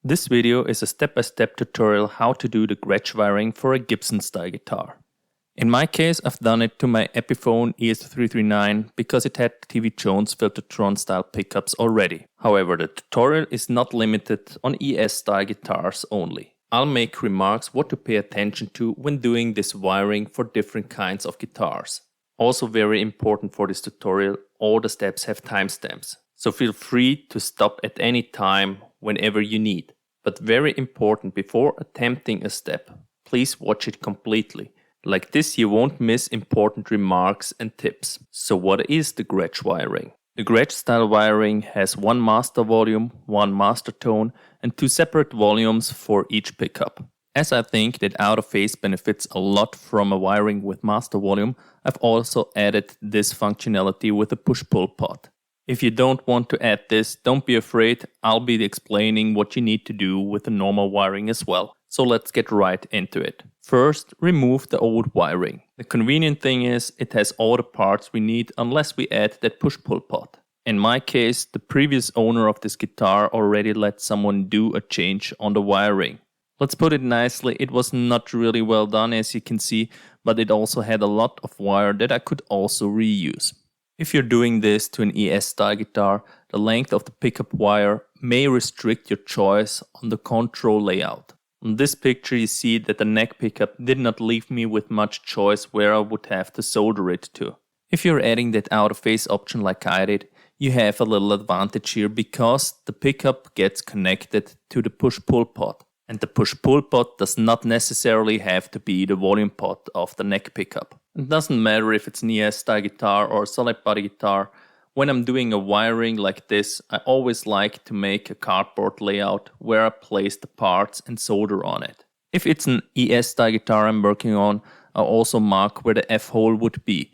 This video is a step-by-step tutorial how to do the Gretsch wiring for a Gibson style guitar. In my case, I've done it to my Epiphone ES-339 because it had TV Jones Filtertron style pickups already. However, the tutorial is not limited on ES style guitars only. I'll make remarks what to pay attention to when doing this wiring for different kinds of guitars. Also very important for this tutorial, all the steps have timestamps. So feel free to stop at any time whenever you need. But very important, before attempting a step, please watch it completely. Like this you won't miss important remarks and tips. So what is the Gretsch wiring? The Gretsch style wiring has one master volume, one master tone and two separate volumes for each pickup. As I think that out of phase benefits a lot from a wiring with master volume, I've also added this functionality with a push-pull pot. If you don't want to add this, don't be afraid, I'll be explaining what you need to do with the normal wiring as well. So let's get right into it. First, remove the old wiring. The convenient thing is, it has all the parts we need unless we add that push-pull pot. In my case, the previous owner of this guitar already let someone do a change on the wiring. Let's put it nicely, it was not really well done as you can see, but it also had a lot of wire that I could also reuse. If you're doing this to an ES style guitar, the length of the pickup wire may restrict your choice on the control layout. On this picture you see that the neck pickup did not leave me with much choice where I would have to solder it to. If you're adding that out of phase option like I did, you have a little advantage here because the pickup gets connected to the push-pull pot. And the push-pull pot does not necessarily have to be the volume pot of the neck pickup. It doesn't matter if it's an ES style guitar or a solid body guitar. When I'm doing a wiring like this, I always like to make a cardboard layout where I place the parts and solder on it. If it's an ES style guitar I'm working on, I also mark where the F-hole would be.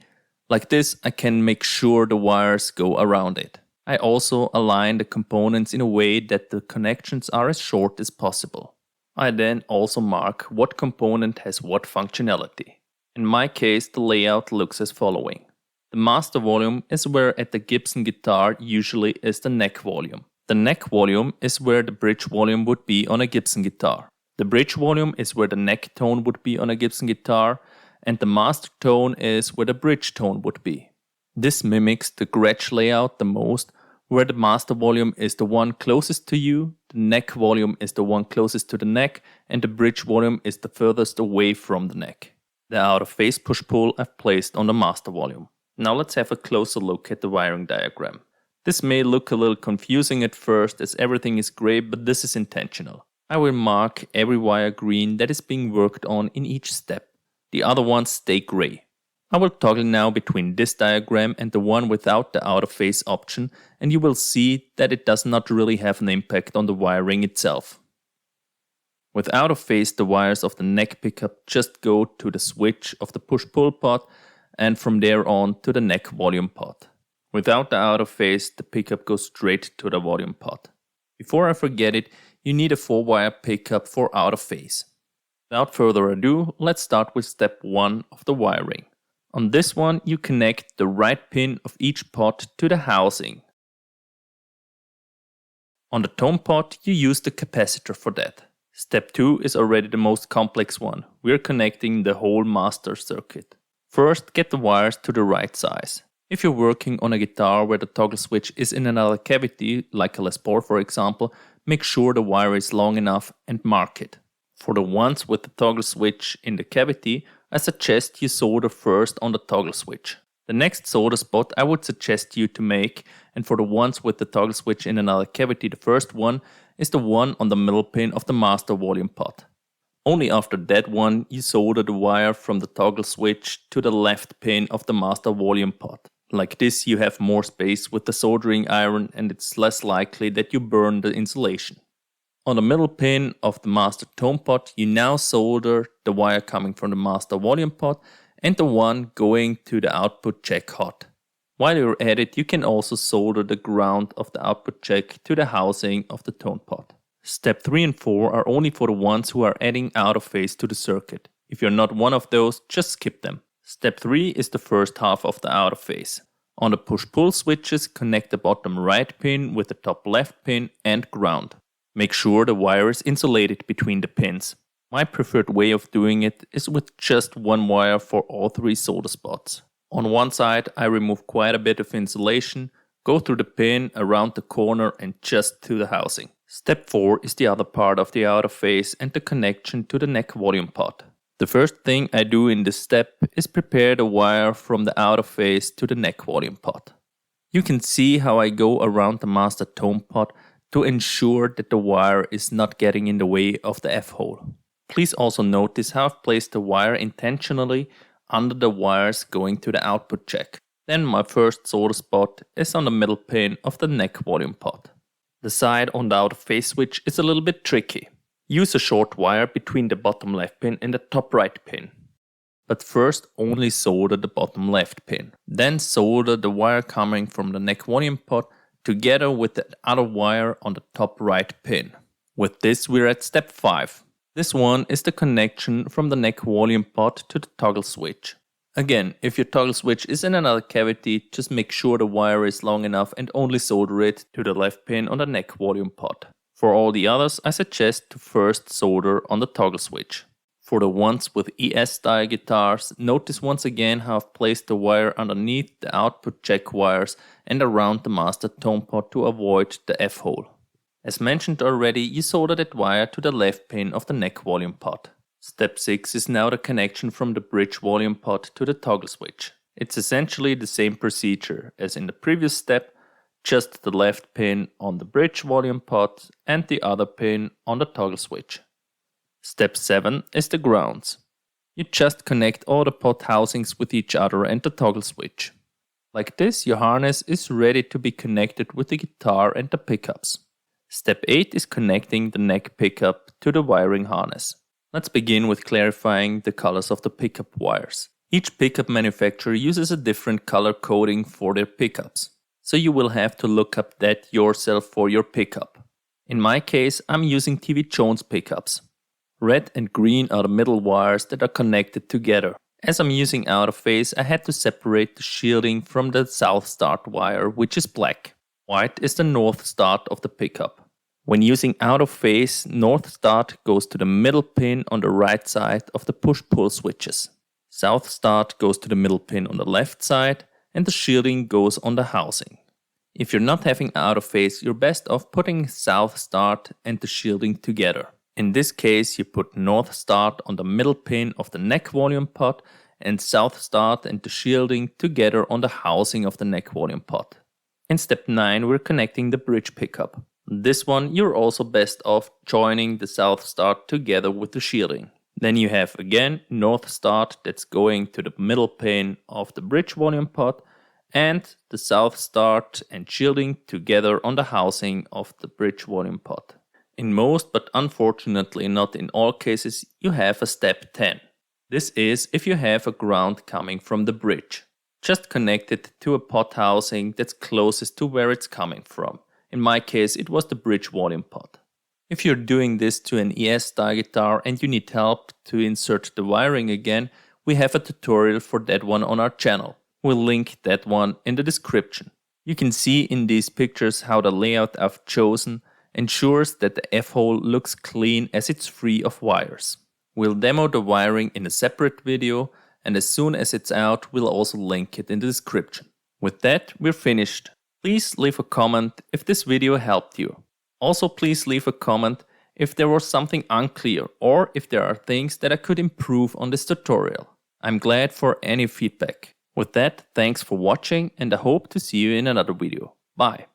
Like this, I can make sure the wires go around it. I also align the components in a way that the connections are as short as possible. I then also mark what component has what functionality. In my case, the layout looks as following. The master volume is where at the Gibson guitar usually is the neck volume. The neck volume is where the bridge volume would be on a Gibson guitar. The bridge volume is where the neck tone would be on a Gibson guitar, and the master tone is where the bridge tone would be. This mimics the Gretsch layout the most, where the master volume is the one closest to you, the neck volume is the one closest to the neck, and the bridge volume is the furthest away from the neck. The out of phase push-pull I've placed on the master volume. Now let's have a closer look at the wiring diagram. This may look a little confusing at first as everything is gray, but this is intentional. I will mark every wire green that is being worked on in each step. The other ones stay gray. I will toggle now between this diagram and the one without the out of phase option, and you will see that it does not really have an impact on the wiring itself. With out of phase, the wires of the neck pickup just go to the switch of the push-pull pot and from there on to the neck volume pot. Without the out of phase, the pickup goes straight to the volume pot. Before I forget it, you need a 4-wire pickup for out of phase. Without further ado, let's start with step 1 of the wiring. On this one, you connect the right pin of each pot to the housing. On the tone pot, you use the capacitor for that. Step 2 is already the most complex one. We're connecting the whole master circuit. First, get the wires to the right size. If you're working on a guitar where the toggle switch is in another cavity, like a Les Paul for example, make sure the wire is long enough and mark it. For the ones with the toggle switch in the cavity, I suggest you solder first on the toggle switch. The next solder spot I would suggest you to make, and for the ones with the toggle switch in another cavity, the first one is the one on the middle pin of the master volume pot. Only after that one you solder the wire from the toggle switch to the left pin of the master volume pot. Like this you have more space with the soldering iron and it's less likely that you burn the insulation. On the middle pin of the master tone pot you now solder the wire coming from the master volume pot and the one going to the output jack hot. While you're at it, you can also solder the ground of the output jack to the housing of the tone pot. Step 3 and 4 are only for the ones who are adding out of phase to the circuit. If you're not one of those, just skip them. Step 3 is the first half of the out of phase. On the push-pull switches, connect the bottom right pin with the top left pin and ground. Make sure the wire is insulated between the pins. My preferred way of doing it is with just one wire for all 3 solder spots. On one side I remove quite a bit of insulation, go through the pin, around the corner and just to the housing. Step 4 is the other part of the outer face and the connection to the neck volume pot. The first thing I do in this step is prepare the wire from the outer face to the neck volume pot. You can see how I go around the master tone pot to ensure that the wire is not getting in the way of the F-hole. Please also notice how I've placed the wire intentionally under the wires going to the output jack. Then my first solder spot is on the middle pin of the neck volume pot. The side on the outer face switch is a little bit tricky. Use a short wire between the bottom left pin and the top right pin. But first only solder the bottom left pin. Then solder the wire coming from the neck volume pot together with the other wire on the top right pin. With this we're at step 5. This one is the connection from the neck volume pot to the toggle switch. Again, if your toggle switch is in another cavity, just make sure the wire is long enough and only solder it to the left pin on the neck volume pot. For all the others, I suggest to first solder on the toggle switch. For the ones with ES style guitars, notice once again how I've placed the wire underneath the output jack wires and around the master tone pot to avoid the F-hole. As mentioned already, you solder that wire to the left pin of the neck volume pot. Step 6 is now the connection from the bridge volume pot to the toggle switch. It's essentially the same procedure as in the previous step, just the left pin on the bridge volume pot and the other pin on the toggle switch. Step 7 is the grounds. You just connect all the pot housings with each other and the toggle switch. Like this, your harness is ready to be connected with the guitar and the pickups. Step 8 is connecting the neck pickup to the wiring harness. Let's begin with clarifying the colors of the pickup wires. Each pickup manufacturer uses a different color coding for their pickups, so you will have to look up that yourself for your pickup. In my case, I'm using TV Jones pickups. Red and green are the middle wires that are connected together. As I'm using out of phase, I had to separate the shielding from the south start wire, which is black. White is the north start of the pickup. When using out of phase, north start goes to the middle pin on the right side of the push-pull switches. South start goes to the middle pin on the left side and the shielding goes on the housing. If you're not having out of phase, you're best off putting south start and the shielding together. In this case, you put north start on the middle pin of the neck volume pot and south start and the shielding together on the housing of the neck volume pot. In step 9, we're connecting the bridge pickup. This one, you're also best off joining the south start together with the shielding. Then you have again north start that's going to the middle pin of the bridge volume pot and the south start and shielding together on the housing of the bridge volume pot. In most, but unfortunately not in all cases, you have a step 10. This is if you have a ground coming from the bridge. Just connect it to a pot housing that's closest to where it's coming from. In my case, it was the bridge volume pot. If you're doing this to an ES style guitar and you need help to insert the wiring again, we have a tutorial for that one on our channel. We'll link that one in the description. You can see in these pictures how the layout I've chosen ensures that the F-hole looks clean as it's free of wires. We'll demo the wiring in a separate video, and as soon as it's out, we'll also link it in the description. With that, we're finished. Please leave a comment if this video helped you. Also, please leave a comment if there was something unclear or if there are things that I could improve on this tutorial. I'm glad for any feedback. With that, thanks for watching and I hope to see you in another video. Bye.